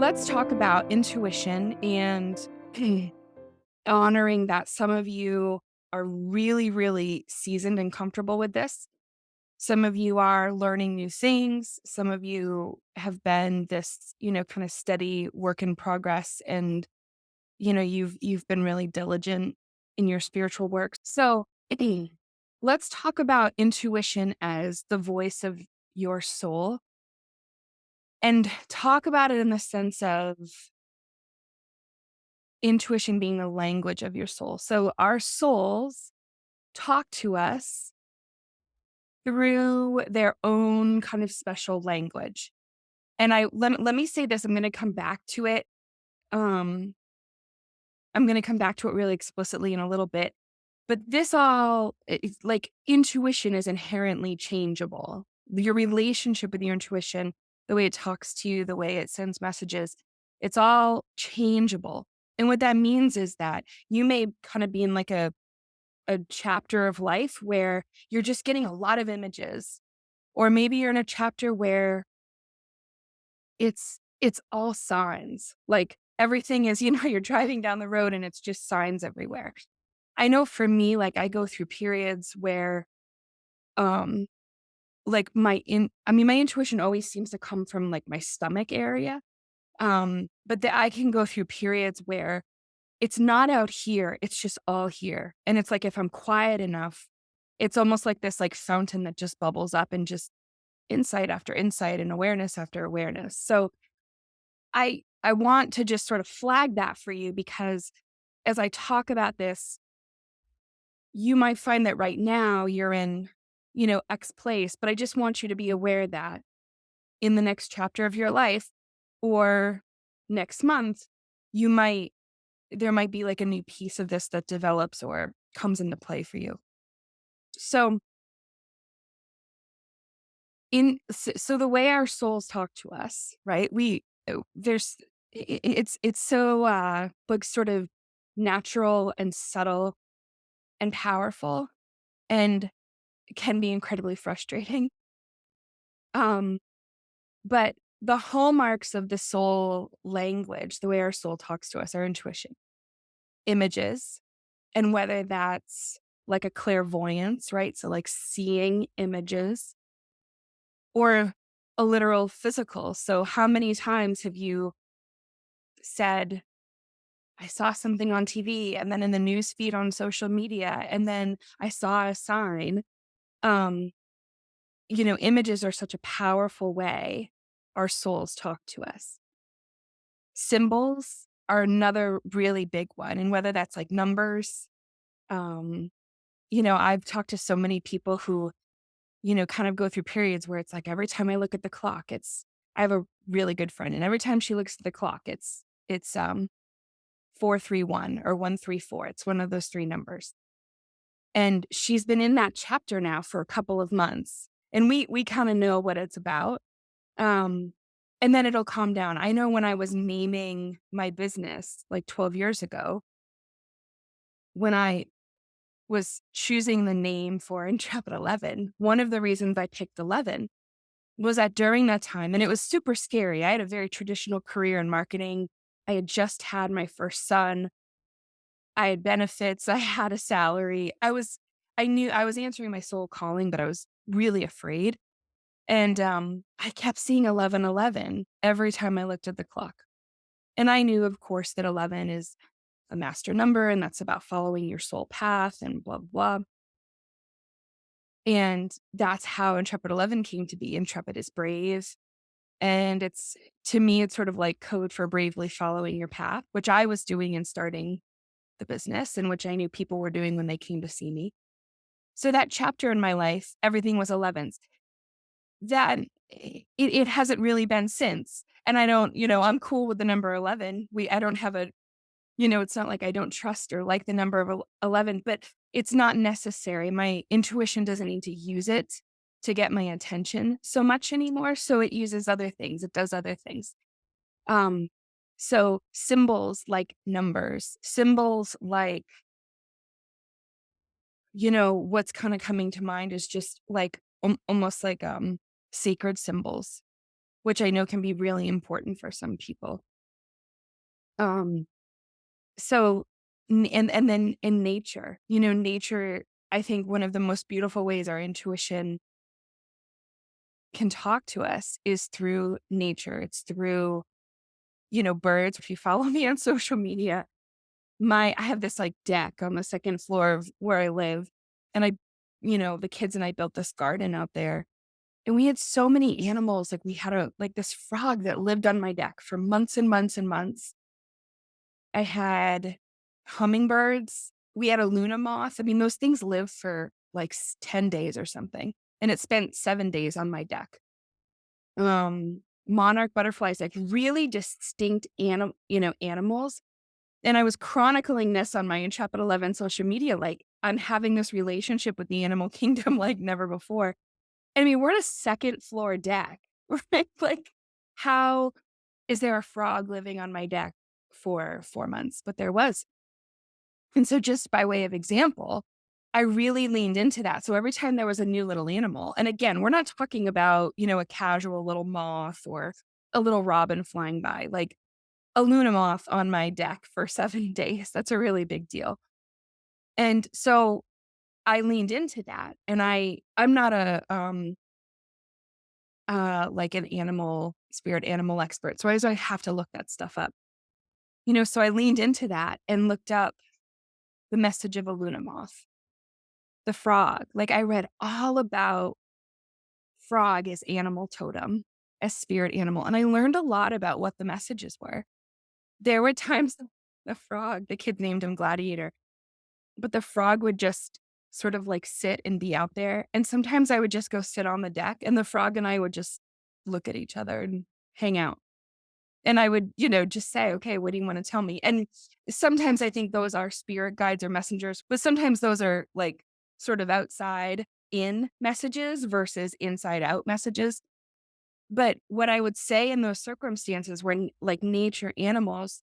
let's talk about intuition and honoring that some of you are really, really seasoned and comfortable with this. Some of you are learning new things. Some of you have been this, kind of steady work in progress and, you've been really diligent in your spiritual work. So let's talk about intuition as the voice of your soul and talk about it in the sense of intuition being the language of your soul. So our souls talk to us through their own kind of special language. And let me say this, I'm going to come back to it. Um I'm going to come back to it really explicitly in a little bit. But this all it's like intuition is inherently changeable. Your relationship with your intuition, the way it talks to you, the way it sends messages, it's all changeable. And what that means is that you may kind of be in like a chapter of life where you're just getting a lot of images. Or maybe you're in a chapter where it's all signs. Like everything is, you're driving down the road and it's just signs everywhere. I know for me, like I go through periods where um like my intuition always seems to come from like my stomach area. But I can go through periods where it's not out here, it's just all here. And it's like if I'm quiet enough, it's almost like this like fountain that just bubbles up and just insight after insight and awareness after awareness. So I want to just sort of flag that for you because as I talk about this, you might find that right now you're in, X place, but I just want you to be aware that in the next chapter of your life or next month, you might there might be like a new piece of this that develops or comes into play for you. So so the way our souls talk to us, right? There's it's so like sort of natural and subtle and powerful and can be incredibly frustrating. Um but the hallmarks of the soul language, the way our soul talks to us, our intuition, images, and whether that's like a clairvoyance, right? So like seeing images or a literal physical. So how many times have you said, I saw something on TV and then in the news feed on social media, and then I saw a sign. Um, Images are such a powerful way our souls talk to us. Symbols are another really big one. And whether that's like numbers, um, I've talked to so many people who, kind of go through periods where it's like every time I look at the clock, I have a really good friend, and every time she looks at the clock, it's 431 or 134. It's one of those three numbers. And she's been in that chapter now for a couple of months. And we kind of know what it's about. Um, and then it'll calm down. I know when I was naming my business like 12 years ago, when I was choosing the name for Intrepid 11, one of the reasons I picked 11 was that during that time, and it was super scary. I had a very traditional career in marketing. I had just had my first son. I had benefits. I had a salary. I knew I was answering my soul calling, but I was really afraid. And I kept seeing 1111 every time I looked at the clock. And I knew, of course, that 11 is a master number and that's about following your soul path and blah, blah. And that's how Intrepid 11 came to be. Intrepid is brave. And to me, it's sort of like code for bravely following your path, which I was doing in starting the business and which I knew people were doing when they came to see me. So that chapter in my life, everything was 11s. That it hasn't really been since. And I don't, I'm cool with the number 11. I don't have it's not like I don't trust or like the number of 11, but it's not necessary. My intuition doesn't need to use it to get my attention so much anymore. So it uses other things. It does other things. Um, so symbols like numbers, symbols like, what's kind of coming to mind is just like almost like sacred symbols, which I know can be really important for some people. Um, so and then in nature, nature, I think one of the most beautiful ways our intuition can talk to us is through nature. It's through, birds. If you follow me on social media, I have this like deck on the second floor of where I live. And the kids and I built this garden out there. And we had so many animals. Like we had this frog that lived on my deck for months and months and months. I had hummingbirds. We had a Luna moth. I mean, those things live for like 10 days or something. And it spent 7 days on my deck. Monarch butterflies, like really distinct animals. And I was chronicling this on my Intrepid 11 social media, like I'm having this relationship with the animal kingdom like never before. I mean, we're at a second floor deck, right? Like, how is there a frog living on my deck for 4 months? But there was. And so, just by way of example, I really leaned into that. So, every time there was a new little animal, and again, we're not talking about, a casual little moth or a little robin flying by, like a Luna moth on my deck for 7 days. That's a really big deal. And so, I leaned into that. And I'm not like an animal expert. So I have to look that stuff up. So I leaned into that and looked up the message of a Luna moth, the frog. Like I read all about frog as animal totem, as spirit animal. And I learned a lot about what the messages were. There were times the frog, the kid named him Gladiator, but the frog would just sort of like sit and be out there. And sometimes I would just go sit on the deck and the frog and I would just look at each other and hang out. And I would, just say, okay, what do you want to tell me? And sometimes I think those are spirit guides or messengers, but sometimes those are like sort of outside in messages versus inside out messages. But what I would say in those circumstances where like nature animals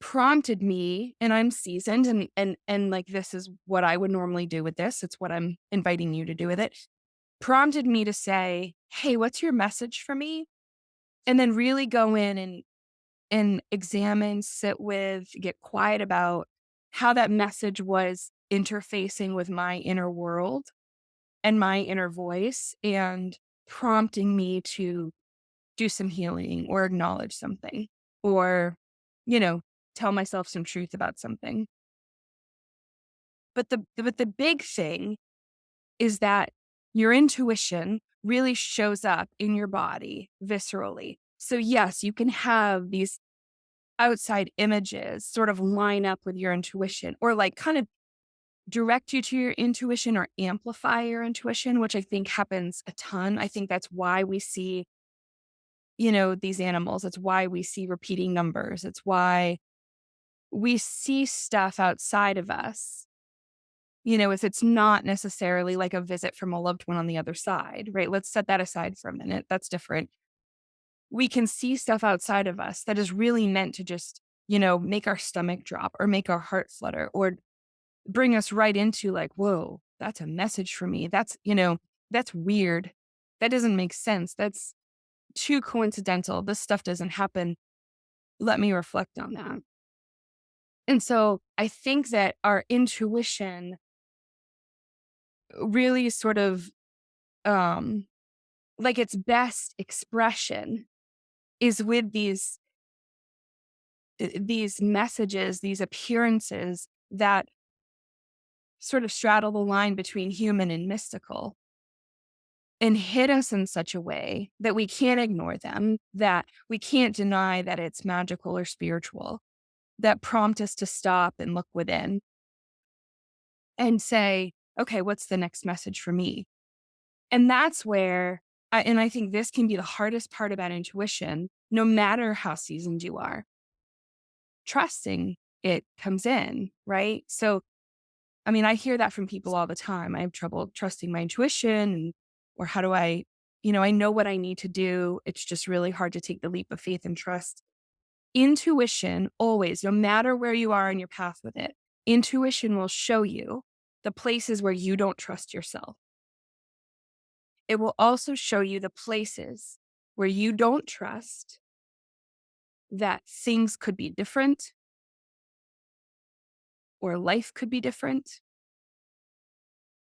prompted me, and I'm seasoned and like this is what I would normally do with this. It's what I'm inviting you to do with it. Prompted me to say, "Hey, what's your message for me?" And then really go in and examine, sit with, get quiet about how that message was interfacing with my inner world and my inner voice and prompting me to do some healing or acknowledge something or, you know, tell myself some truth about something. But the big thing is that your intuition really shows up in your body viscerally. So yes, you can have these outside images sort of line up with your intuition or like kind of direct you to your intuition or amplify your intuition, which I think happens a ton. I think that's why we see, these animals. It's why we see repeating numbers. It's why we see stuff outside of us. If it's not necessarily like a visit from a loved one on the other side, right? Let's set that aside for a minute. That's different. We can see stuff outside of us that is really meant to just, make our stomach drop or make our heart flutter or bring us right into like, whoa, that's a message for me. That's weird. That doesn't make sense. That's too coincidental. This stuff doesn't happen. Let me reflect on that. And so I think that our intuition really sort of, um, like its best expression is with these messages, these appearances that sort of straddle the line between human and mystical and hit us in such a way that we can't ignore them, that we can't deny that it's magical or spiritual, that prompt us to stop and look within and say, okay, what's the next message for me? And that's where, and I think this can be the hardest part about intuition, no matter how seasoned you are, trusting it comes in, right? So I mean, I hear that from people all the time. I have trouble trusting my intuition or how do I know what I need to do. It's just really hard to take the leap of faith and trust. Intuition always, no matter where you are in your path with it, intuition will show you the places where you don't trust yourself. It will also show you the places where you don't trust that things could be different or life could be different.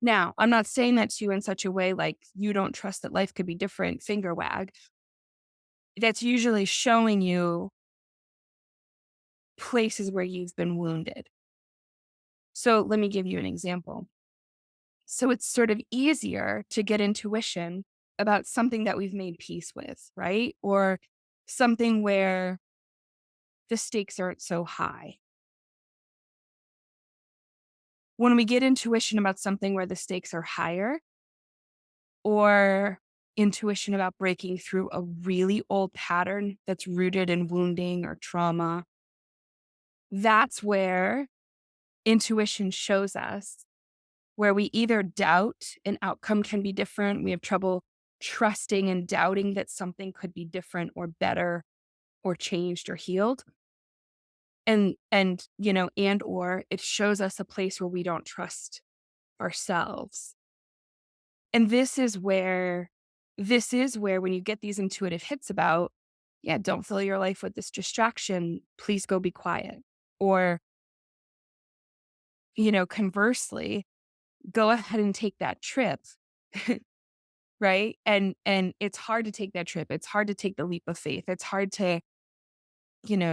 Now, I'm not saying that to you in such a way like you don't trust that life could be different, finger wag. That's usually showing you places where you've been wounded. So let me give you an example. So it's sort of easier to get intuition about something that we've made peace with, right? Or something where the stakes aren't so high. When we get intuition about something where the stakes are higher, or intuition about breaking through a really old pattern that's rooted in wounding or trauma, that's where intuition shows us where we either doubt an outcome can be different, we have trouble trusting and doubting that something could be different or better or changed or healed. And or it shows us a place where we don't trust ourselves. And this is where when you get these intuitive hits about, yeah, don't fill your life with this distraction, please go be quiet. Or, conversely, go ahead and take that trip. Right? And it's hard to take that trip. It's hard to take the leap of faith. It's hard to,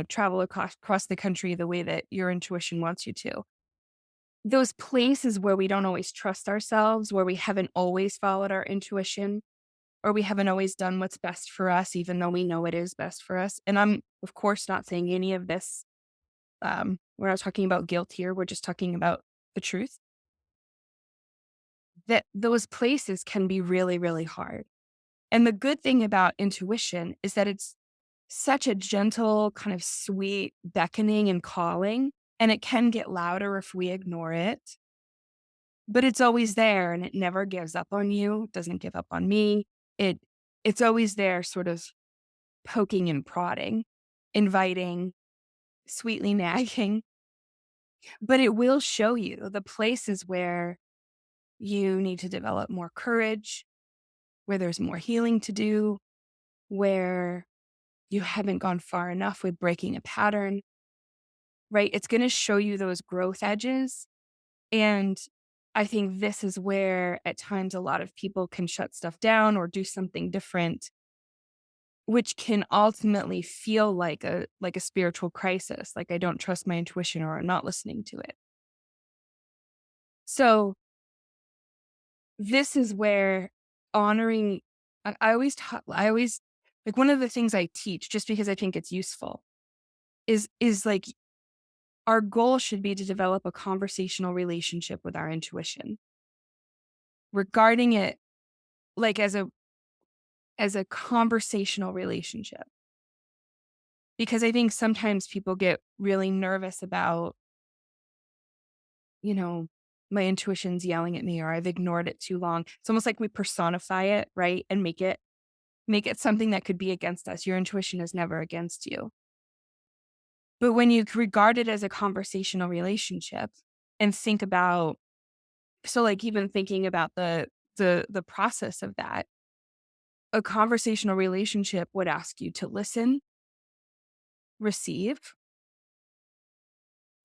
travel across the country the way that your intuition wants you to. Those places where we don't always trust ourselves, where we haven't always followed our intuition, or we haven't always done what's best for us, even though we know it is best for us. And I'm, of course, not saying any of this. We're not talking about guilt here. We're just talking about the truth that those places can be really, really hard. And the good thing about intuition is that it's such a gentle, kind of sweet beckoning and calling, and it can get louder if we ignore it, but it's always there and it never gives up on you. It doesn't give up on me. It it's always there, sort of poking and prodding, inviting, sweetly nagging, but it will show you the places where you need to develop more courage, where there's more healing to do, where you haven't gone far enough with breaking a pattern, right? It's going to show you those growth edges. And I think this is where at times a lot of people can shut stuff down or do something different, which can ultimately feel like a spiritual crisis, like I don't trust my intuition or I'm not listening to it. So this is where honoring I always like one of the things I teach just because I think it's useful is like our goal should be to develop a conversational relationship with our intuition, regarding it like as a conversational relationship. Because I think sometimes people get really nervous about, you know, my intuition's yelling at me or I've ignored it too long. It's almost like we personify it, right? And make it something that could be against us. Your intuition is never against you. But when you regard it as a conversational relationship and think about, so like even thinking about the process of that, a conversational relationship would ask you to listen, receive,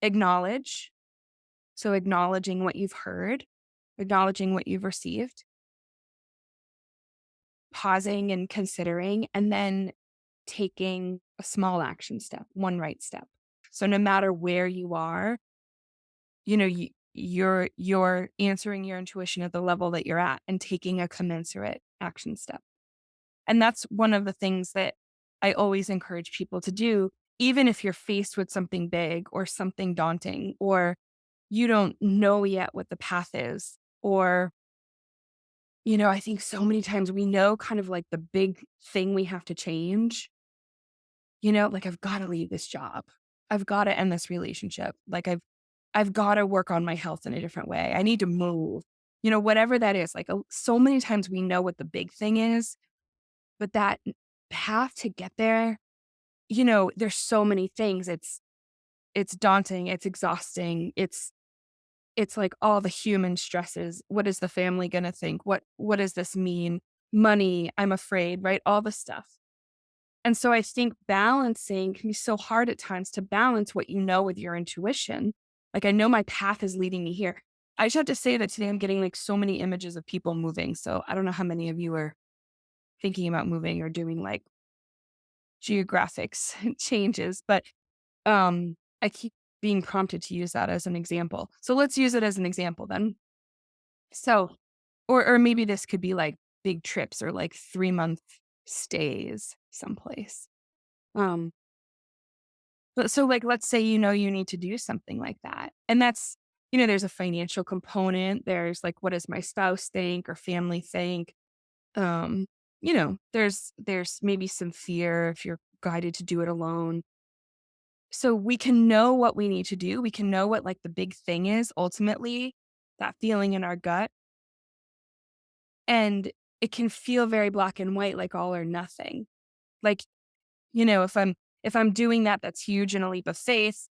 acknowledge. So acknowledging what you've heard, acknowledging what you've received, pausing and considering, and then taking a small action step, one right step. So no matter where you are, you're answering your intuition at the level that you're at and taking a commensurate action step. And that's one of the things that I always encourage people to do, even if you're faced with something big or something daunting, or you don't know yet what the path is. Or, I think so many times we know kind of like the big thing we have to change, like I've got to leave this job. I've got to end this relationship. Like I've got to work on my health in a different way. I need to move. Whatever that is. Like so many times we know what the big thing is, but that path to get there, there's so many things. It's daunting, it's exhausting. It's like all the human stresses. What is the family going to think? What does this mean? Money, I'm afraid, right? All the stuff. And so I think balancing can be so hard at times to balance what you know with your intuition. Like, I know my path is leading me here. I just have to say that today I'm getting like so many images of people moving. So I don't know how many of you are thinking about moving or doing like geographics changes, but I keep being prompted to use that as an example. So let's use it as an example then. So, or maybe this could be like big trips or like 3-month stays someplace. Um, but so like let's say you know you need to do something like that. And that's, there's a financial component. There's like what does my spouse think or family think? Um, there's maybe some fear if you're guided to do it alone. So we can know what we need to do. We can know what like the big thing is ultimately, that feeling in our gut. And it can feel very black and white, like all or nothing. Like, if I'm doing that, that's huge and a leap of faith.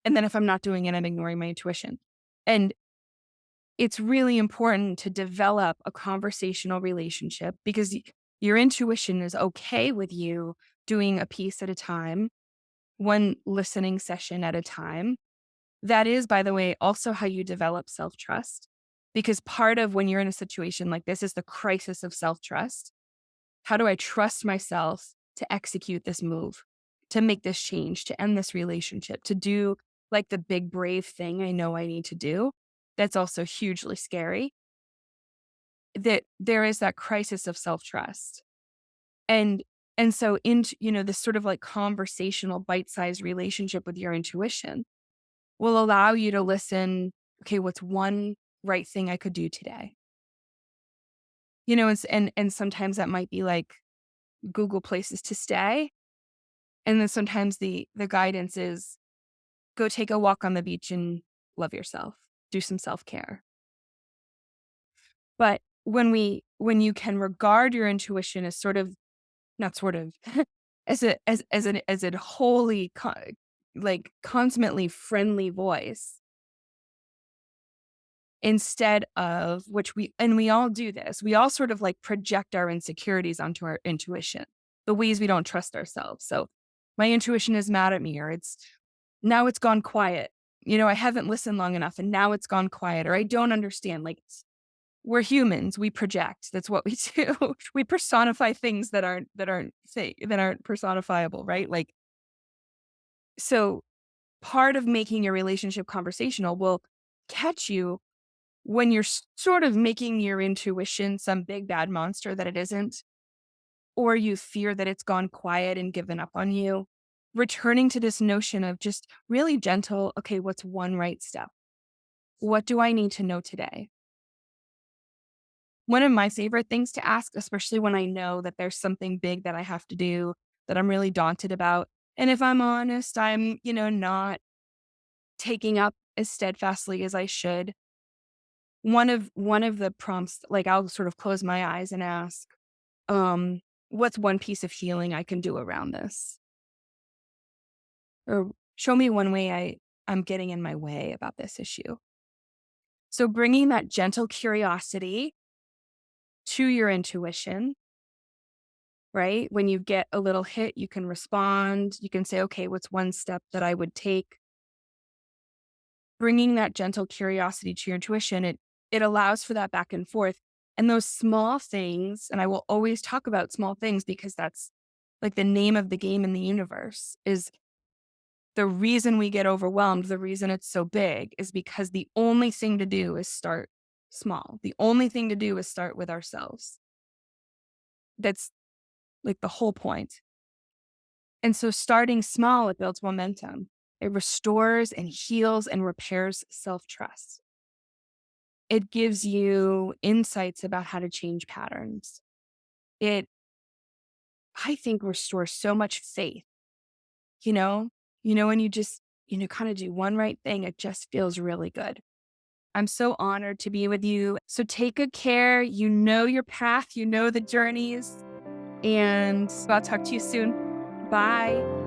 And then if I'm not doing it, I'm ignoring my intuition. And it's really important to develop a conversational relationship because your intuition is okay with you doing a piece at a time, one listening session at a time. That is, by the way, also how you develop self trust. Because part of when you're in a situation like this is the crisis of self trust. How do I trust myself to execute this move, to make this change, to end this relationship, to do like the big, brave thing I know I need to do? That's also hugely scary. That there is that crisis of self trust. And so into, this sort of like conversational bite-sized relationship with your intuition will allow you to listen, okay, what's one right thing I could do today? And sometimes that might be like Google places to stay. And then sometimes the guidance is go take a walk on the beach and love yourself. Do some self-care. But when you can regard your intuition as sort of not sort of as a wholly like consummately friendly voice instead of which we all do this. We all sort of like project our insecurities onto our intuition, the ways we don't trust ourselves. So my intuition is mad at me, or it's gone quiet. I haven't listened long enough and now it's gone quiet, or I don't understand. Like, we're humans, we project. That's what we do. We personify things that aren't personifiable, right? Like, so part of making your relationship conversational will catch you when you're sort of making your intuition some big bad monster that it isn't, or you fear that it's gone quiet and given up on you. Returning to this notion of just really gentle, okay, what's one right step? What do I need to know today? One of my favorite things to ask, especially when I know that there's something big that I have to do that I'm really daunted about. And if I'm honest, I'm, not taking up as steadfastly as I should. One of the prompts, like I'll sort of close my eyes and ask, what's one piece of healing I can do around this? Or show me one way I'm getting in my way about this issue. So bringing that gentle curiosity to your intuition, right? When you get a little hit, you can respond. You can say, okay, what's one step that I would take? Bringing that gentle curiosity to your intuition, it allows for that back and forth. And those small things, and I will always talk about small things because that's like the name of the game in the universe, is the reason we get overwhelmed, the reason it's so big is because the only thing to do is start small. The only thing to do is start with ourselves. That's like the whole point. And so starting small, it builds momentum. It restores and heals and repairs self-trust. It gives you insights about how to change patterns. It, I think, restores so much faith, you know? When you just, kind of do one right thing, it just feels really good. I'm so honored to be with you. So take good care. You know your path, you know the journeys, and I'll talk to you soon. Bye.